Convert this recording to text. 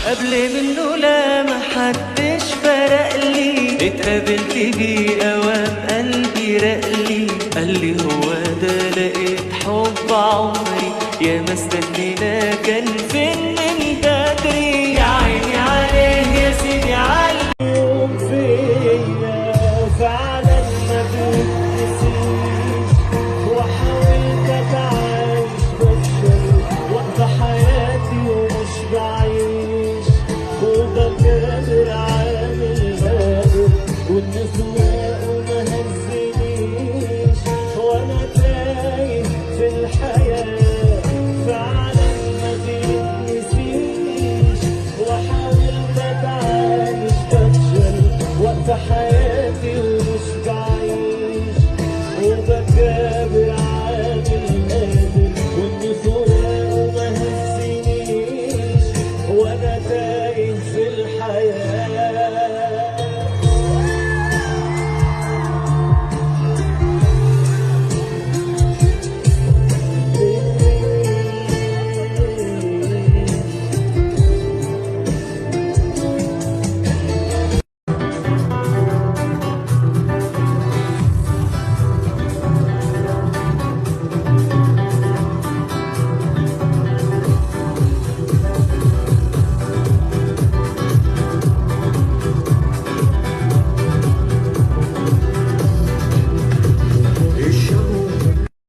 قبل منه لا محدش فرقلي، اتقابلت بيه اوام قلبي رقلي، قالي هو ده لقيت حب عمري، يا ما استنينا كان فين من بدري. يا عيني عليه يا سيدي على يوم فيا فعلا ما بتنسيش، وحاولت اتعايش بفشل وقت حياتي ومش بعيش، وبكابر عامل غابر والنسواق وما هزنيش، وانا تايه في الحياة فعلا ما بيتنسيش، وحاولت اتعايش بفشل وقت حياتي ومش بعيش، وبكابر عامل قادر والنسواق وما هزنيش، وانا تايه في الحياة